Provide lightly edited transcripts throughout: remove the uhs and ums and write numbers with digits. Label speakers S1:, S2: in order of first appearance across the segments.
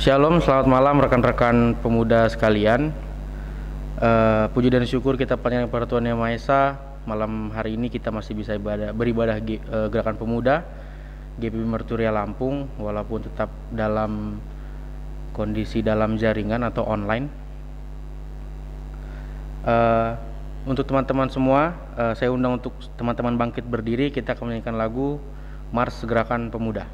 S1: Shalom, selamat malam rekan-rekan pemuda sekalian. Puji dan syukur kita panjatkan kepada Tuhan Yang Maha Esa. Malam hari ini kita masih bisa beribadah Gerakan Pemuda GPB Merturia Lampung, walaupun tetap dalam kondisi dalam jaringan atau online. Untuk teman-teman semua, saya undang untuk teman-teman bangkit berdiri. Kita akan menyanyikan lagu Mars Gerakan Pemuda.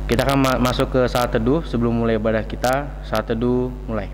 S1: Kita akan masuk ke saat teduh. Sebelum mulai ibadah kita, saat teduh mulai.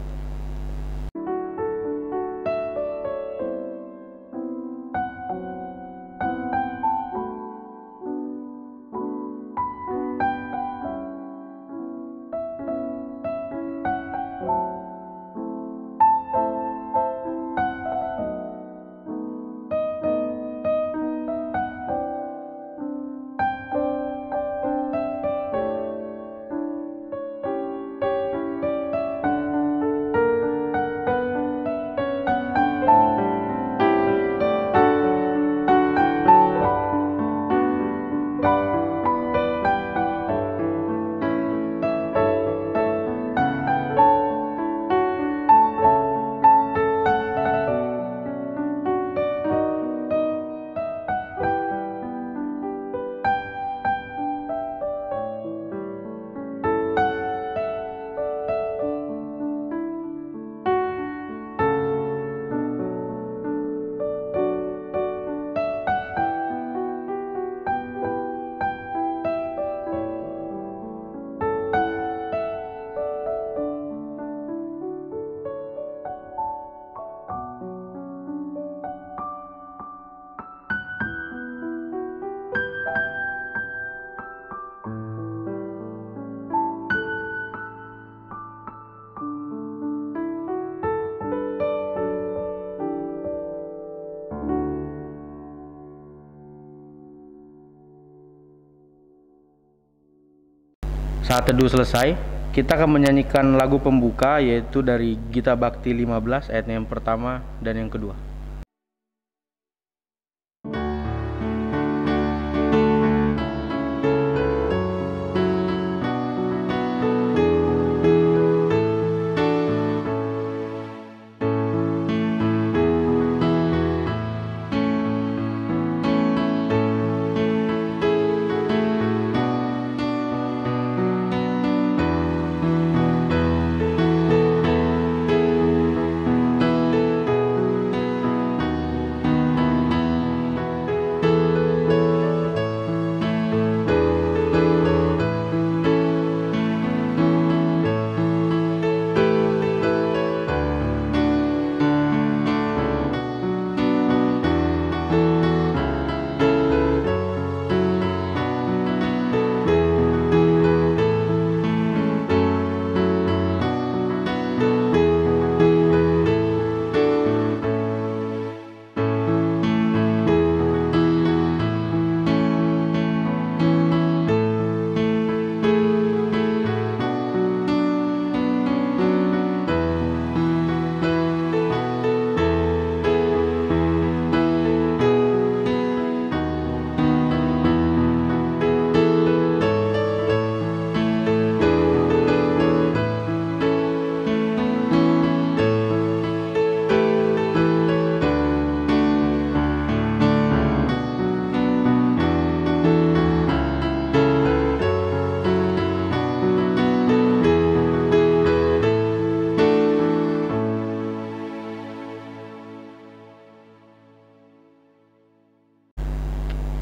S1: Saat teduh selesai, kita akan menyanyikan lagu pembuka, yaitu dari Gita Bakti 15 ayat yang pertama dan yang kedua.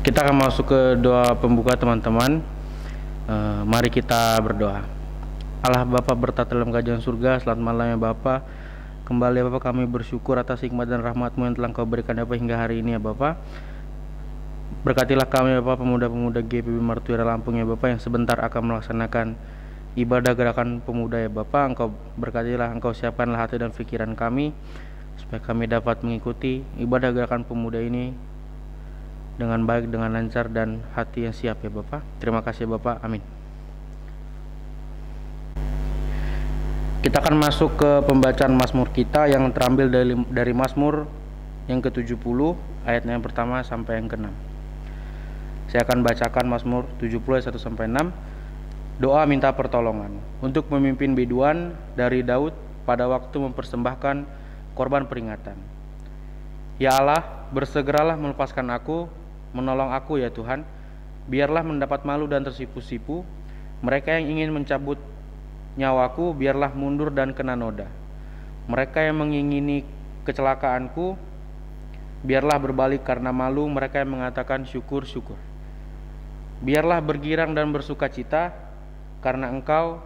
S1: Kita akan masuk ke doa pembuka teman-teman. Mari kita berdoa. Allah Bapa bertata dalam kerajaan surga, selamat malam ya Bapa. Kembali ya Bapa, kami bersyukur atas hikmat dan rahmat-Mu yang telah Kau berikan ya Bapa hingga hari ini ya Bapa. Berkatilah kami ya Bapa, pemuda-pemuda GPB Martuira Lampung ya Bapa, yang sebentar akan melaksanakan ibadah gerakan pemuda ya Bapa. Engkau berkatilah, Engkau siapkanlah hati dan pikiran kami supaya kami dapat mengikuti ibadah gerakan pemuda ini dengan baik, dengan lancar, dan hati yang siap ya Bapak. Terima kasih Bapak, amin. Kita akan masuk ke pembacaan Mazmur kita yang terambil dari Mazmur yang ke-70, ayatnya yang pertama sampai yang ke-6. Saya akan bacakan Mazmur 70 ayat 1 sampai 6. Doa minta pertolongan untuk memimpin biduan dari Daud pada waktu mempersembahkan korban peringatan. Ya Allah, bersegeralah melepaskan aku, menolong aku ya Tuhan. Biarlah mendapat malu dan tersipu-sipu mereka yang ingin mencabut nyawaku, biarlah mundur dan kena noda. Mereka yang mengingini kecelakaanku, biarlah berbalik karena malu mereka yang mengatakan syukur, syukur. Biarlah bergirang dan bersuka cita karena Engkau,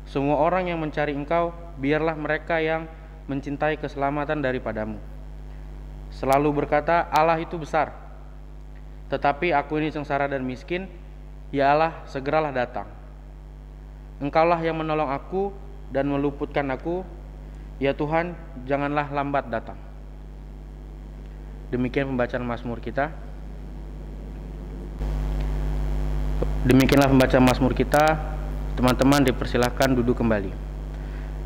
S1: semua orang yang mencari Engkau, biarlah mereka yang mencintai keselamatan daripadamu selalu berkata, Allah itu besar. Tetapi aku ini sengsara dan miskin, ya Allah, segeralah datang. Engkaulah yang menolong aku dan meluputkan aku, ya Tuhan, janganlah lambat datang. Demikian pembacaan Mazmur kita. Demikianlah pembacaan Mazmur kita. Teman-teman dipersilahkan duduk kembali.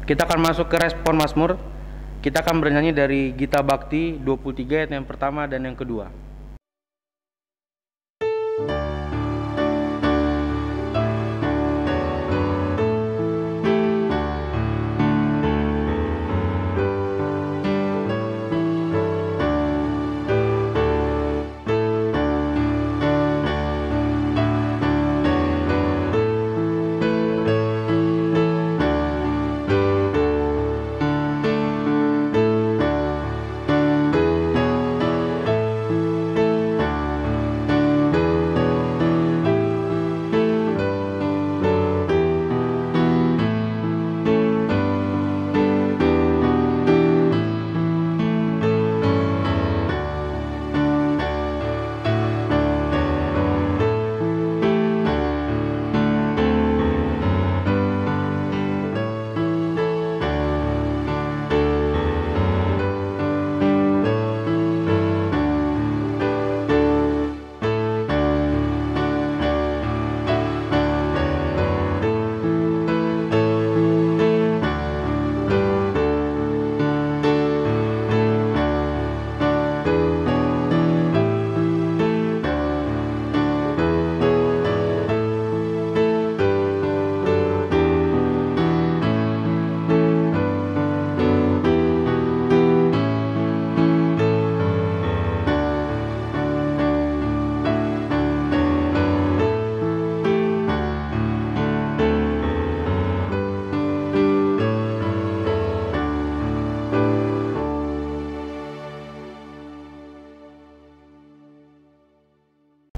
S1: Kita akan masuk ke respon Mazmur. Kita akan bernyanyi dari Gita Bakti 23 ayat yang pertama dan yang kedua.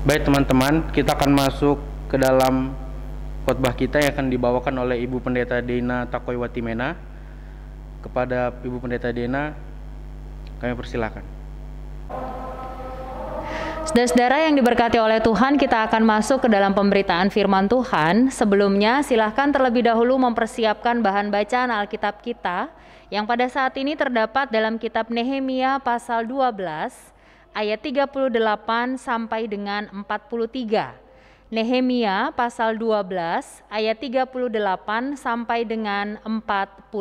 S1: Baik teman-teman, kita akan masuk ke dalam khotbah kita yang akan dibawakan oleh Ibu Pendeta Dena Takoiwati Mena. Kepada Ibu Pendeta Dena, kami persilakan.
S2: Saudara-saudara yang diberkati oleh Tuhan, kita akan masuk ke dalam pemberitaan firman Tuhan. Sebelumnya, silahkan terlebih dahulu mempersiapkan bahan bacaan Alkitab kita yang pada saat ini terdapat dalam kitab Nehemia pasal 12 ayat 38 sampai dengan 43. Nehemia pasal 12 ayat 38 sampai dengan 43.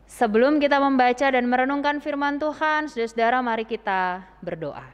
S2: Sebelum kita membaca dan merenungkan firman Tuhan, saudara-saudara, mari kita berdoa.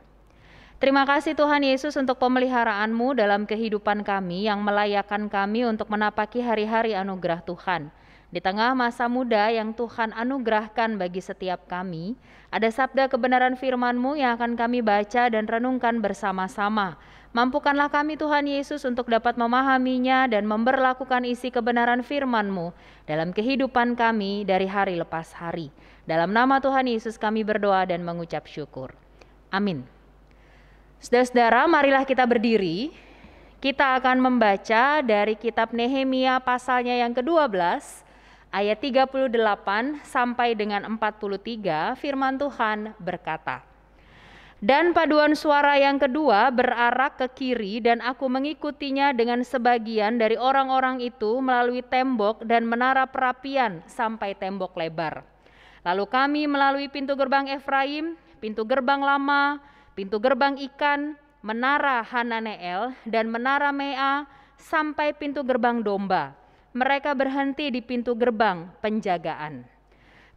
S2: Terima kasih Tuhan Yesus untuk pemeliharaanmu dalam kehidupan kami yang melayakkan kami untuk menapaki hari-hari anugerah Tuhan. Di tengah masa muda yang Tuhan anugerahkan bagi setiap kami, ada sabda kebenaran firman-Mu yang akan kami baca dan renungkan bersama-sama. Mampukanlah kami Tuhan Yesus untuk dapat memahaminya dan memberlakukan isi kebenaran firman-Mu dalam kehidupan kami dari hari lepas hari. Dalam nama Tuhan Yesus kami berdoa dan mengucap syukur. Amin. Saudara-saudara, marilah kita berdiri. Kita akan membaca dari kitab Nehemia pasalnya yang ke-12, ayat 38 sampai dengan 43, firman Tuhan berkata, "Dan paduan suara yang kedua berarak ke kiri, dan aku mengikutinya dengan sebagian dari orang-orang itu melalui tembok dan menara perapian sampai tembok lebar. Lalu kami melalui pintu gerbang Efraim, pintu gerbang lama, pintu gerbang ikan, menara Hananeel, dan menara Mea, sampai pintu gerbang domba. Mereka berhenti di pintu gerbang penjagaan.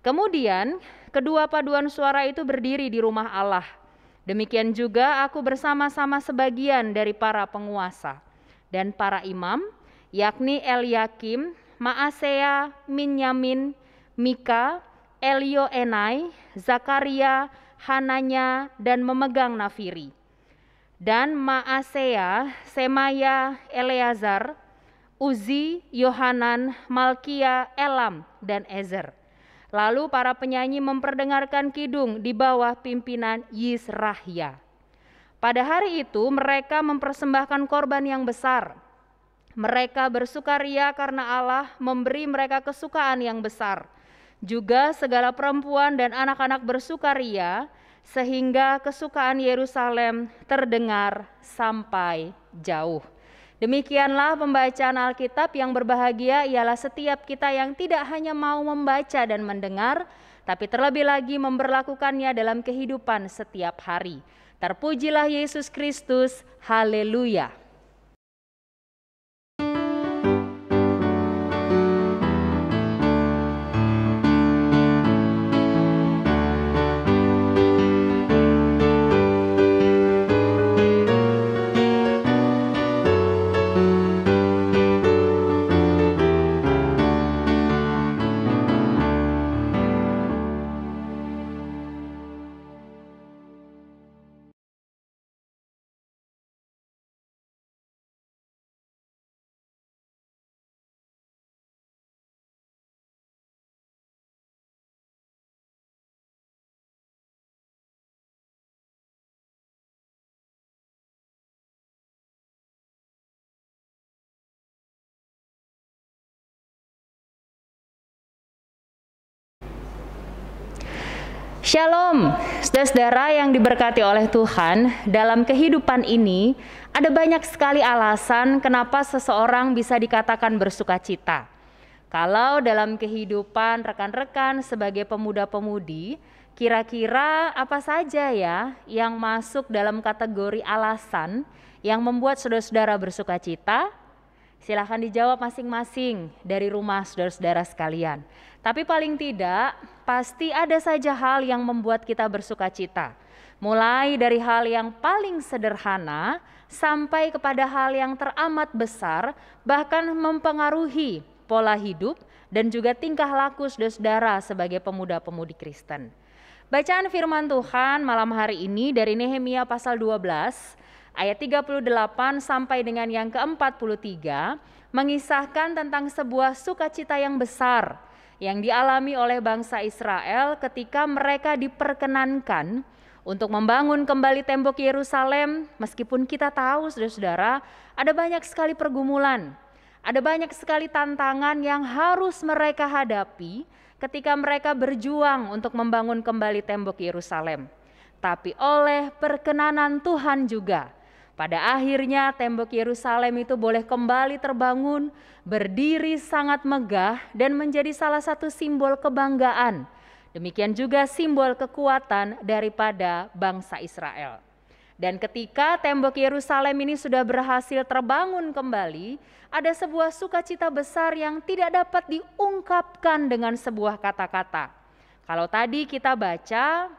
S2: Kemudian kedua paduan suara itu berdiri di rumah Allah. Demikian juga aku bersama-sama sebagian dari para penguasa dan para imam, yakni Eliakim, Maasea, Minyamin, Mika, Elioenai, Zakaria, Hananya, dan memegang nafiri. Dan Maasea, Semaya, Eleazar, Uzi, Yohanan, Malkia, Elam, dan Ezer. Lalu para penyanyi memperdengarkan kidung di bawah pimpinan Yisrahya. Pada hari itu mereka mempersembahkan korban yang besar. Mereka bersukaria karena Allah memberi mereka kesukaan yang besar. Juga segala perempuan dan anak-anak bersukaria, sehingga kesukaan Yerusalem terdengar sampai jauh." Demikianlah pembacaan Alkitab. Yang berbahagia ialah setiap kita yang tidak hanya mau membaca dan mendengar, tapi terlebih lagi memberlakukannya dalam kehidupan setiap hari. Terpujilah Yesus Kristus, haleluya. Shalom, saudara-saudara yang diberkati oleh Tuhan. Dalam kehidupan ini ada banyak sekali alasan kenapa seseorang bisa dikatakan bersukacita. Kalau dalam kehidupan rekan-rekan sebagai pemuda-pemudi, kira-kira apa saja ya yang masuk dalam kategori alasan yang membuat saudara-saudara bersukacita? Silahkan dijawab masing-masing dari rumah saudara-saudara sekalian. Tapi paling tidak, pasti ada saja hal yang membuat kita bersukacita. Mulai dari hal yang paling sederhana sampai kepada hal yang teramat besar, bahkan mempengaruhi pola hidup dan juga tingkah laku saudara-saudara sebagai pemuda-pemudi Kristen. Bacaan firman Tuhan malam hari ini dari Nehemia pasal 12 ayat 38 sampai dengan yang ke-43 mengisahkan tentang sebuah sukacita yang besar yang dialami oleh bangsa Israel ketika mereka diperkenankan untuk membangun kembali tembok Yerusalem. Meskipun kita tahu saudara-saudara ada banyak sekali pergumulan, ada banyak sekali tantangan yang harus mereka hadapi ketika mereka berjuang untuk membangun kembali tembok Yerusalem. Tapi oleh perkenanan Tuhan juga, pada akhirnya tembok Yerusalem itu boleh kembali terbangun, berdiri sangat megah dan menjadi salah satu simbol kebanggaan. Demikian juga simbol kekuatan daripada bangsa Israel. Dan ketika tembok Yerusalem ini sudah berhasil terbangun kembali, ada sebuah sukacita besar yang tidak dapat diungkapkan dengan sebuah kata-kata. Kalau tadi kita baca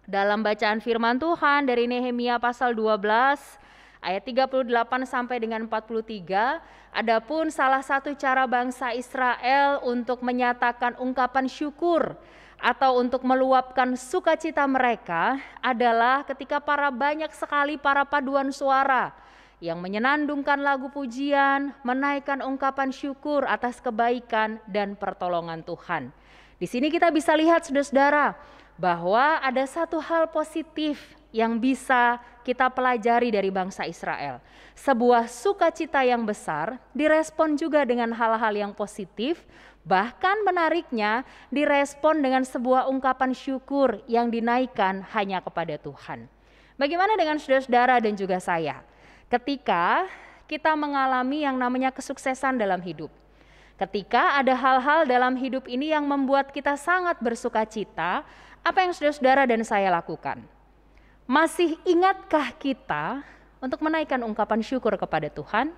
S2: dalam bacaan firman Tuhan dari Nehemia pasal 12 ayat 38 sampai dengan 43, adapun salah satu cara bangsa Israel untuk menyatakan ungkapan syukur atau untuk meluapkan sukacita mereka adalah ketika banyak sekali para paduan suara yang menyenandungkan lagu pujian, menaikkan ungkapan syukur atas kebaikan dan pertolongan Tuhan. Di sini kita bisa lihat saudara-saudara bahwa ada satu hal positif yang bisa kita pelajari dari bangsa Israel. Sebuah sukacita yang besar direspon juga dengan hal-hal yang positif, bahkan menariknya direspon dengan sebuah ungkapan syukur yang dinaikkan hanya kepada Tuhan. Bagaimana dengan saudara-saudara dan juga saya? Ketika kita mengalami yang namanya kesuksesan dalam hidup. Ketika ada hal-hal dalam hidup ini yang membuat kita sangat bersukacita, apa yang saudara-saudara dan saya lakukan? Masih ingatkah kita untuk menaikkan ungkapan syukur kepada Tuhan?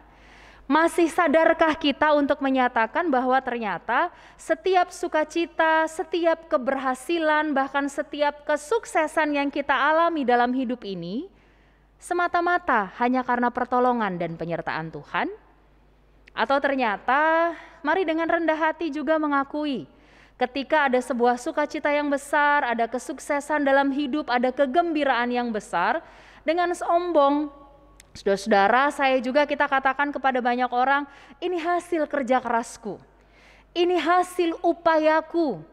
S2: Masih sadarkah kita untuk menyatakan bahwa ternyata setiap sukacita, setiap keberhasilan, bahkan setiap kesuksesan yang kita alami dalam hidup ini semata-mata hanya karena pertolongan dan penyertaan Tuhan? Atau ternyata mari dengan rendah hati juga mengakui ketika ada sebuah sukacita yang besar, ada kesuksesan dalam hidup, ada kegembiraan yang besar, dengan sombong, saudara-saudara, saya juga kita katakan kepada banyak orang, ini hasil kerja kerasku, ini hasil upayaku,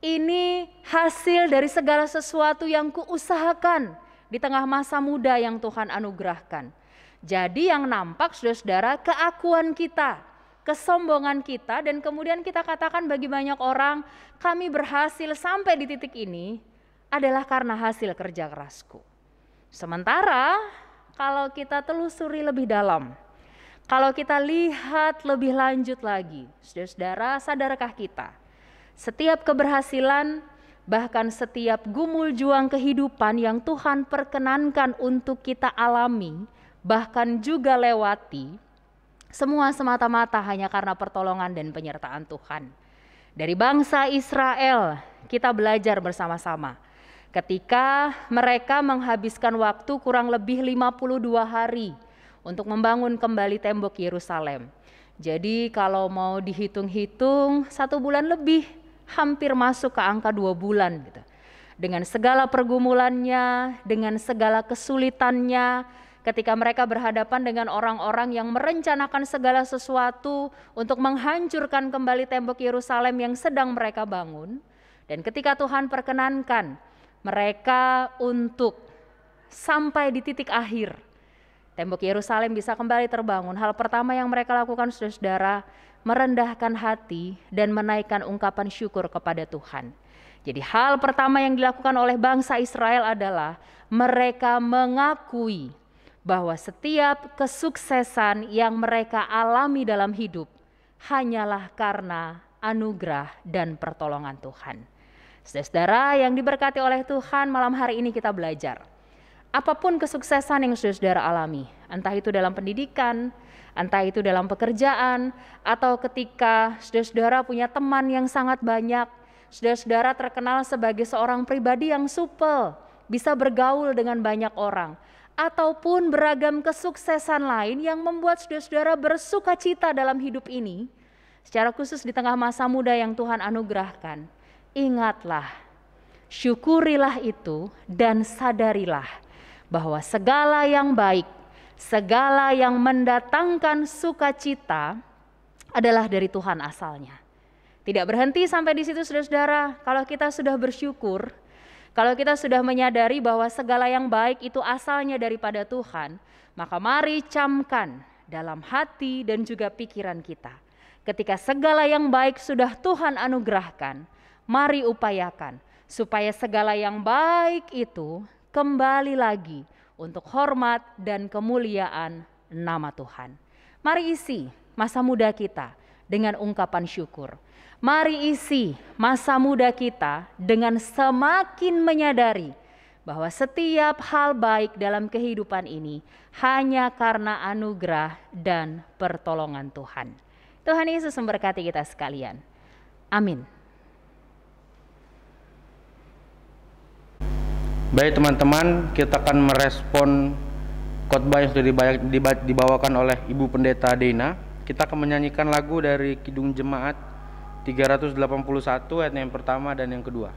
S2: ini hasil dari segala sesuatu yang kuusahakan di tengah masa muda yang Tuhan anugerahkan. Jadi yang nampak saudara-saudara keakuan kita, kesombongan kita, dan kemudian kita katakan bagi banyak orang, kami berhasil sampai di titik ini adalah karena hasil kerja kerasku. Sementara kalau kita telusuri lebih dalam, kalau kita lihat lebih lanjut lagi, saudara-saudara, sadarkah kita setiap keberhasilan, bahkan setiap gumul juang kehidupan yang Tuhan perkenankan untuk kita alami, bahkan juga lewati, semua semata-mata hanya karena pertolongan dan penyertaan Tuhan. Dari bangsa Israel kita belajar bersama-sama. Ketika mereka menghabiskan waktu kurang lebih 52 hari untuk membangun kembali tembok Yerusalem. Jadi kalau mau dihitung-hitung 1 bulan lebih, hampir masuk ke angka 2 bulan gitu. Dengan segala pergumulannya, dengan segala kesulitannya, ketika mereka berhadapan dengan orang-orang yang merencanakan segala sesuatu untuk menghancurkan kembali tembok Yerusalem yang sedang mereka bangun. Dan ketika Tuhan perkenankan mereka untuk sampai di titik akhir, tembok Yerusalem bisa kembali terbangun, hal pertama yang mereka lakukan saudara-saudara, merendahkan hati dan menaikkan ungkapan syukur kepada Tuhan. Jadi hal pertama yang dilakukan oleh bangsa Israel adalah mereka mengakui bahwa setiap kesuksesan yang mereka alami dalam hidup hanyalah karena anugerah dan pertolongan Tuhan. Saudara-saudara yang diberkati oleh Tuhan, malam hari ini kita belajar. Apapun kesuksesan yang saudara alami, entah itu dalam pendidikan, entah itu dalam pekerjaan, atau ketika saudara-saudara punya teman yang sangat banyak, saudara-saudara terkenal sebagai seorang pribadi yang supel, bisa bergaul dengan banyak orang, ataupun beragam kesuksesan lain yang membuat saudara-saudara bersukacita dalam hidup ini, secara khusus di tengah masa muda yang Tuhan anugerahkan. Ingatlah, syukurilah itu dan sadarilah bahwa segala yang baik, segala yang mendatangkan sukacita adalah dari Tuhan asalnya. Tidak berhenti sampai di situ saudara-saudara, kalau kita sudah bersyukur, kalau kita sudah menyadari bahwa segala yang baik itu asalnya daripada Tuhan, maka mari camkan dalam hati dan juga pikiran kita. Ketika segala yang baik sudah Tuhan anugerahkan, mari upayakan supaya segala yang baik itu kembali lagi untuk hormat dan kemuliaan nama Tuhan. Mari isi masa muda kita dengan ungkapan syukur. Mari isi masa muda kita dengan semakin menyadari bahwa setiap hal baik dalam kehidupan ini hanya karena anugerah dan pertolongan Tuhan. Tuhan Yesus memberkati kita sekalian. Amin.
S1: Baik teman-teman, kita akan merespon khotbah yang sudah dibawakan oleh Ibu Pendeta Dena. Kita akan menyanyikan lagu dari Kidung Jemaat 381 ayat yang pertama dan yang kedua.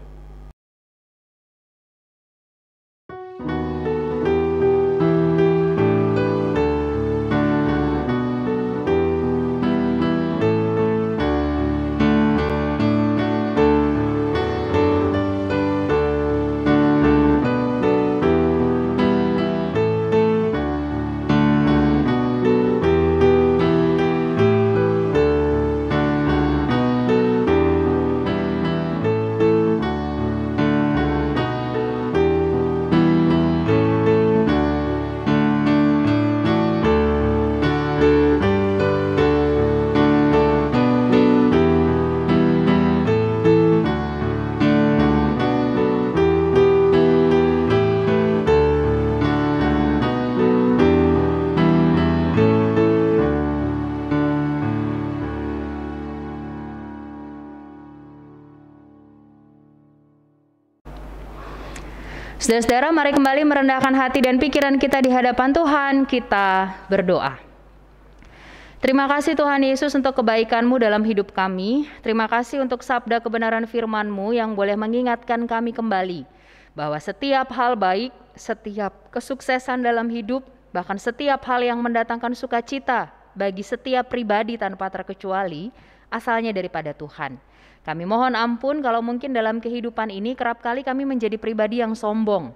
S2: Saudara-saudara, mari kembali merendahkan hati dan pikiran kita di hadapan Tuhan. Kita berdoa. Terima kasih Tuhan Yesus untuk kebaikan-Mu dalam hidup kami. Terima kasih untuk sabda kebenaran firman-Mu yang boleh mengingatkan kami kembali bahwa setiap hal baik, setiap kesuksesan dalam hidup, bahkan setiap hal yang mendatangkan sukacita bagi setiap pribadi tanpa terkecuali, asalnya daripada Tuhan. Kami mohon ampun kalau mungkin dalam kehidupan ini kerap kali kami menjadi pribadi yang sombong,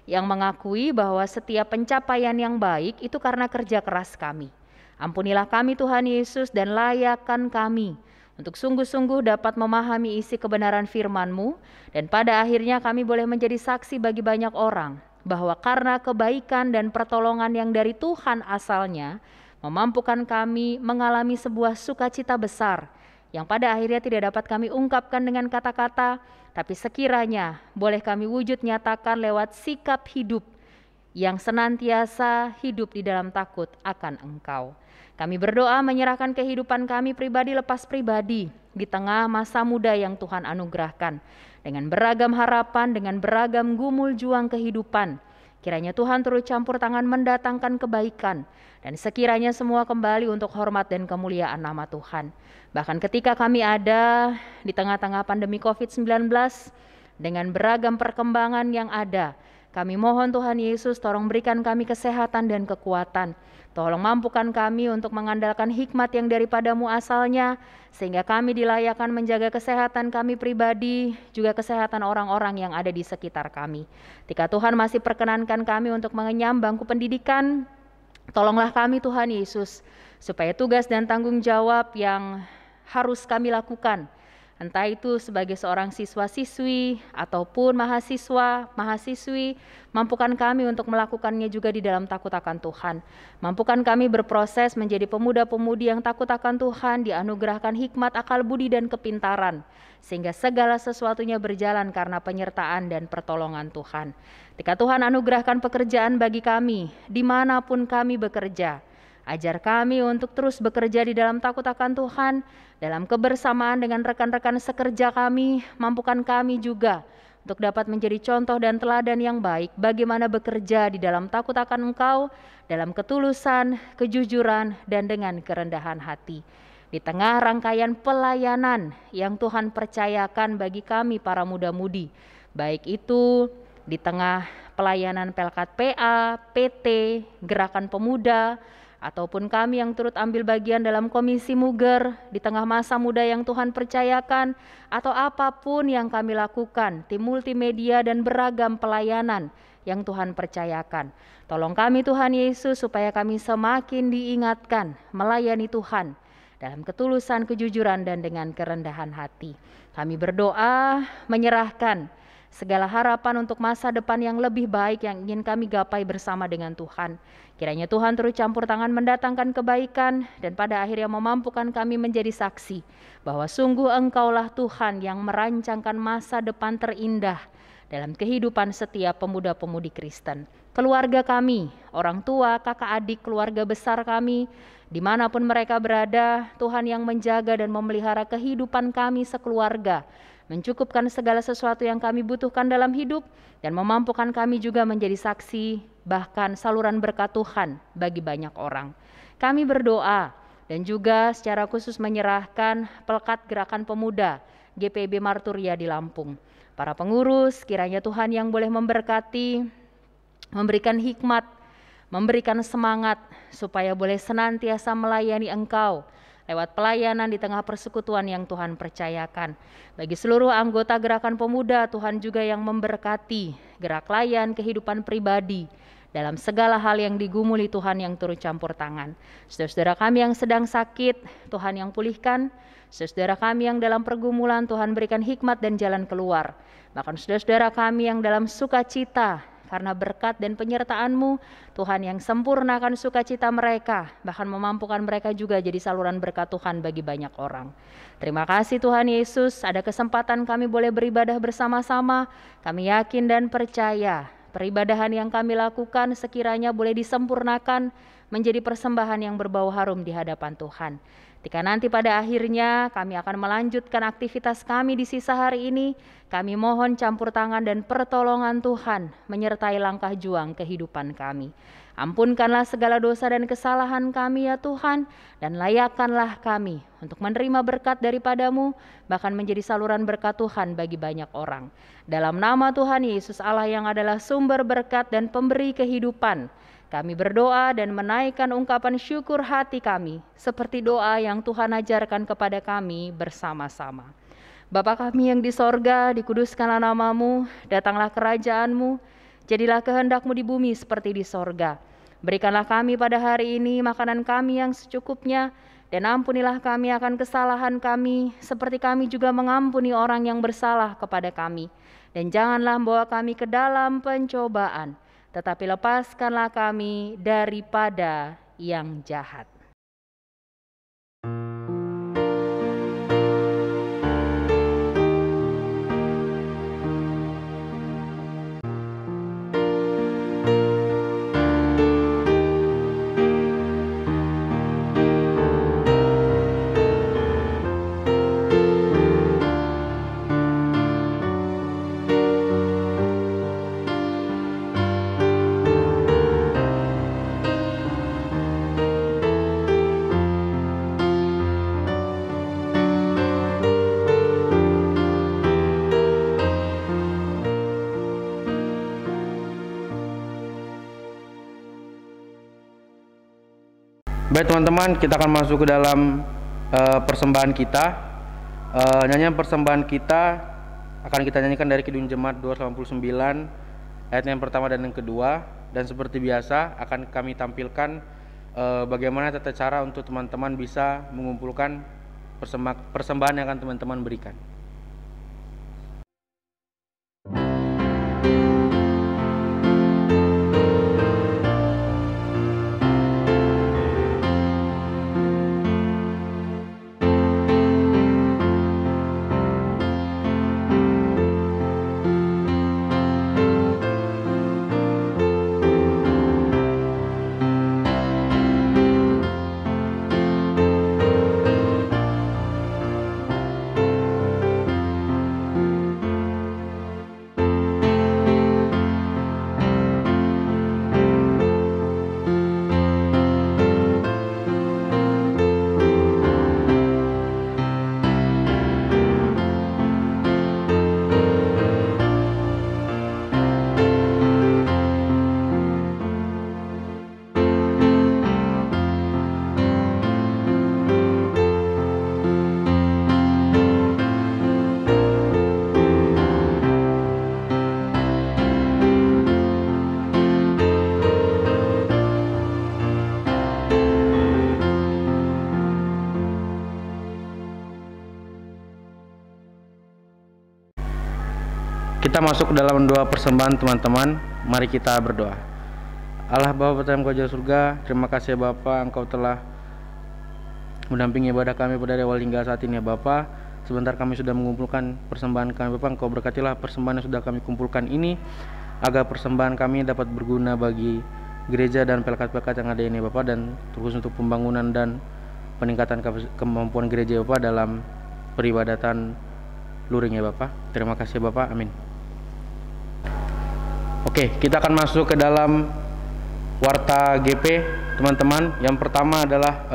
S2: yang mengakui bahwa setiap pencapaian yang baik itu karena kerja keras kami. Ampunilah kami Tuhan Yesus dan layakkan kami untuk sungguh-sungguh dapat memahami isi kebenaran firman-Mu, dan pada akhirnya kami boleh menjadi saksi bagi banyak orang bahwa karena kebaikan dan pertolongan yang dari Tuhan asalnya memampukan kami mengalami sebuah sukacita besar yang pada akhirnya tidak dapat kami ungkapkan dengan kata-kata, tapi sekiranya boleh kami wujud nyatakan lewat sikap hidup yang senantiasa hidup di dalam takut akan Engkau. Kami berdoa menyerahkan kehidupan kami pribadi lepas pribadi di tengah masa muda yang Tuhan anugerahkan, dengan beragam harapan, dengan beragam gumul juang kehidupan. Kiranya Tuhan turut campur tangan mendatangkan kebaikan, dan sekiranya semua kembali untuk hormat dan kemuliaan nama Tuhan. Bahkan ketika kami ada di tengah-tengah pandemi COVID-19 dengan beragam perkembangan yang ada, kami mohon Tuhan Yesus tolong berikan kami kesehatan dan kekuatan. Tolong mampukan kami untuk mengandalkan hikmat yang daripada-Mu asalnya, sehingga kami dilayakkan menjaga kesehatan kami pribadi, juga kesehatan orang-orang yang ada di sekitar kami. Ketika Tuhan masih perkenankan kami untuk mengenyam bangku pendidikan, tolonglah kami Tuhan Yesus, supaya tugas dan tanggung jawab yang harus kami lakukan, entah itu sebagai seorang siswa-siswi ataupun mahasiswa-mahasiswi, mampukan kami untuk melakukannya juga di dalam takut akan Tuhan. Mampukan kami berproses menjadi pemuda-pemudi yang takut akan Tuhan, dianugerahkan hikmat, akal budi, dan kepintaran, sehingga segala sesuatunya berjalan karena penyertaan dan pertolongan Tuhan. Ketika Tuhan anugerahkan pekerjaan bagi kami, dimanapun kami bekerja, ajar kami untuk terus bekerja di dalam takut akan Tuhan, dalam kebersamaan dengan rekan-rekan sekerja kami. Mampukan kami juga untuk dapat menjadi contoh dan teladan yang baik bagaimana bekerja di dalam takut akan Engkau, dalam ketulusan, kejujuran, dan dengan kerendahan hati. Di tengah rangkaian pelayanan yang Tuhan percayakan bagi kami para muda-mudi, baik itu di tengah pelayanan Pelkat PA, PT, Gerakan Pemuda, ataupun kami yang turut ambil bagian dalam komisi Muger di tengah masa muda yang Tuhan percayakan, atau apapun yang kami lakukan, tim multimedia dan beragam pelayanan yang Tuhan percayakan. Tolong kami Tuhan Yesus supaya kami semakin diingatkan melayani Tuhan dalam ketulusan, kejujuran, dan dengan kerendahan hati. Kami berdoa menyerahkan segala harapan untuk masa depan yang lebih baik yang ingin kami gapai bersama dengan Tuhan. Kiranya Tuhan turut campur tangan mendatangkan kebaikan, dan pada akhirnya memampukan kami menjadi saksi bahwa sungguh Engkaulah Tuhan yang merancangkan masa depan terindah dalam kehidupan setiap pemuda-pemudi Kristen. Keluarga kami, orang tua, kakak adik, keluarga besar kami, dimanapun mereka berada, Tuhan yang menjaga dan memelihara kehidupan kami sekeluarga, mencukupkan segala sesuatu yang kami butuhkan dalam hidup, dan memampukan kami juga menjadi saksi, bahkan saluran berkat Tuhan bagi banyak orang. Kami berdoa dan juga secara khusus menyerahkan Pelkat Gerakan Pemuda GPIB Marturia di Lampung. Para pengurus, kiranya Tuhan yang boleh memberkati, memberikan hikmat, memberikan semangat, supaya boleh senantiasa melayani Engkau lewat pelayanan di tengah persekutuan yang Tuhan percayakan. Bagi seluruh anggota Gerakan Pemuda, Tuhan juga yang memberkati gerak layan kehidupan pribadi dalam segala hal yang digumuli Tuhan yang turut campur tangan. Saudara-saudara kami yang sedang sakit, Tuhan yang pulihkan. Saudara kami yang dalam pergumulan, Tuhan berikan hikmat dan jalan keluar. Bahkan saudara-saudara kami yang dalam sukacita, karena berkat dan penyertaan-Mu, Tuhan yang sempurnakan sukacita mereka, bahkan memampukan mereka juga jadi saluran berkat Tuhan bagi banyak orang. Terima kasih Tuhan Yesus, ada kesempatan kami boleh beribadah bersama-sama. Kami yakin dan percaya peribadahan yang kami lakukan sekiranya boleh disempurnakan menjadi persembahan yang berbau harum di hadapan Tuhan. Ketika nanti pada akhirnya kami akan melanjutkan aktivitas kami di sisa hari ini, kami mohon campur tangan dan pertolongan Tuhan menyertai langkah juang kehidupan kami. Ampunkanlah segala dosa dan kesalahan kami ya Tuhan, dan layakkanlah kami untuk menerima berkat daripada-Mu, bahkan menjadi saluran berkat Tuhan bagi banyak orang. Dalam nama Tuhan Yesus Allah yang adalah sumber berkat dan pemberi kehidupan, kami berdoa dan menaikkan ungkapan syukur hati kami, seperti doa yang Tuhan ajarkan kepada kami bersama-sama. Bapa kami yang di sorga, dikuduskanlah nama-Mu, datanglah kerajaan-Mu, jadilah kehendak-Mu di bumi seperti di sorga. Berikanlah kami pada hari ini makanan kami yang secukupnya, dan ampunilah kami akan kesalahan kami, seperti kami juga mengampuni orang yang bersalah kepada kami. Dan janganlah membawa kami ke dalam pencobaan, tetapi lepaskanlah kami daripada yang jahat.
S1: Baik teman-teman, kita akan masuk ke dalam persembahan kita. Nyanyian persembahan kita akan kita nyanyikan dari Kidung Jemaat 289 ayat yang pertama dan yang kedua. Dan seperti biasa akan kami tampilkan bagaimana tata cara untuk teman-teman bisa mengumpulkan persembahan yang akan teman-teman berikan. Kita masuk ke dalam doa persembahan teman-teman. Mari kita berdoa. Allah Bapa yang Kau jauh surga, terima kasih ya Bapa, Engkau telah mendampingi ibadah kami pada awal hingga saat ini ya Bapa. Sebentar kami sudah mengumpulkan persembahan kami Bapa, Engkau berkatilah persembahan yang sudah kami kumpulkan ini, agar persembahan kami dapat berguna bagi gereja dan pelekat-pelekat yang ada ini Bapa, dan terus untuk pembangunan dan peningkatan kemampuan gereja Bapa dalam peribadatan luring ya Bapa. Terima kasih Bapa, amin. Oke, kita akan masuk ke dalam warta GP teman-teman. Yang pertama adalah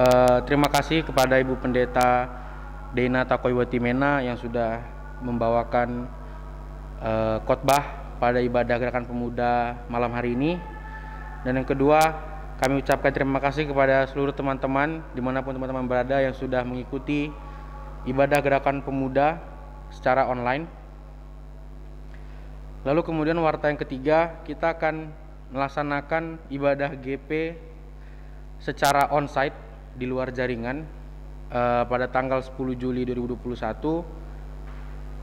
S1: terima kasih kepada Ibu Pendeta Dena Takoiwati Mena yang sudah membawakan khotbah pada ibadah Gerakan Pemuda malam hari ini. Dan yang kedua, kami ucapkan terima kasih kepada seluruh teman-teman dimanapun teman-teman berada yang sudah mengikuti ibadah Gerakan Pemuda secara online. Lalu kemudian warta yang ketiga, kita akan melaksanakan ibadah GP secara onsite di luar jaringan pada tanggal 10 Juli 2021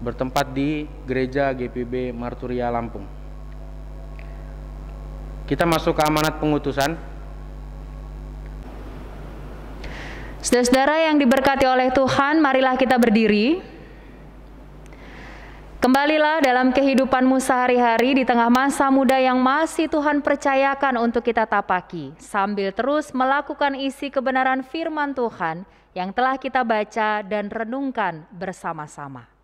S1: bertempat di Gereja GPB Marturia Lampung. Kita masuk ke amanat pengutusan.
S2: Saudara-saudara yang diberkati oleh Tuhan, marilah kita berdiri. Kembalilah dalam kehidupanmu sehari-hari di tengah masa muda yang masih Tuhan percayakan untuk kita tapaki, sambil terus melakukan isi kebenaran firman Tuhan yang telah kita baca dan renungkan bersama-sama.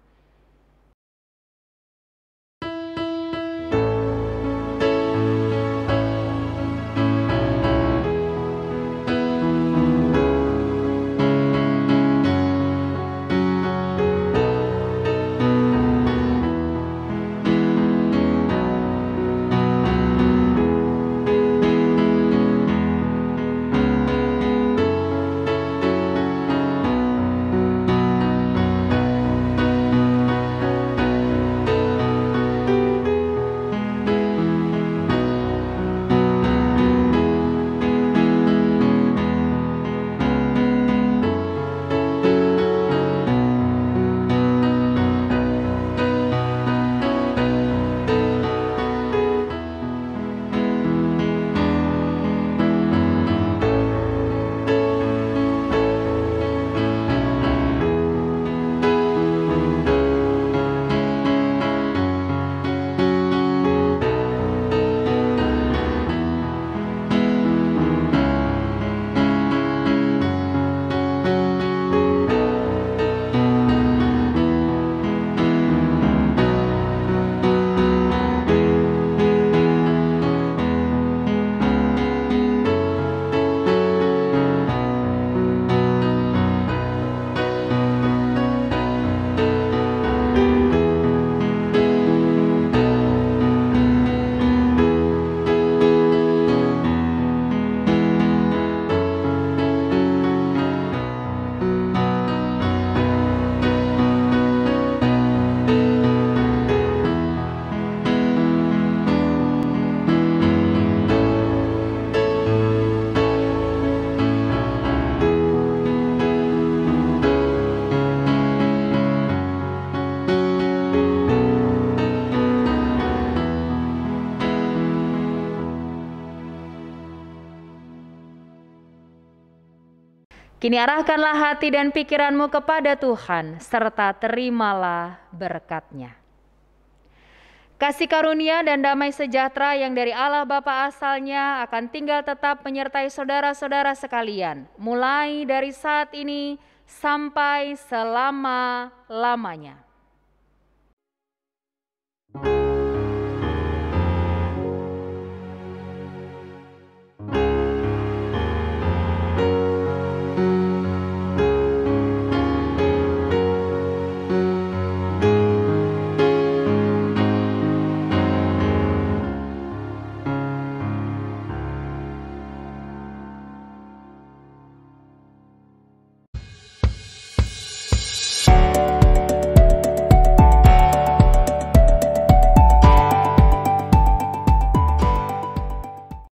S2: Kini arahkanlah hati dan pikiranmu kepada Tuhan, serta terimalah berkat-Nya. Kasih karunia dan damai sejahtera yang dari Allah Bapa asalnya akan tinggal tetap menyertai saudara-saudara sekalian, mulai dari saat ini sampai selama-lamanya.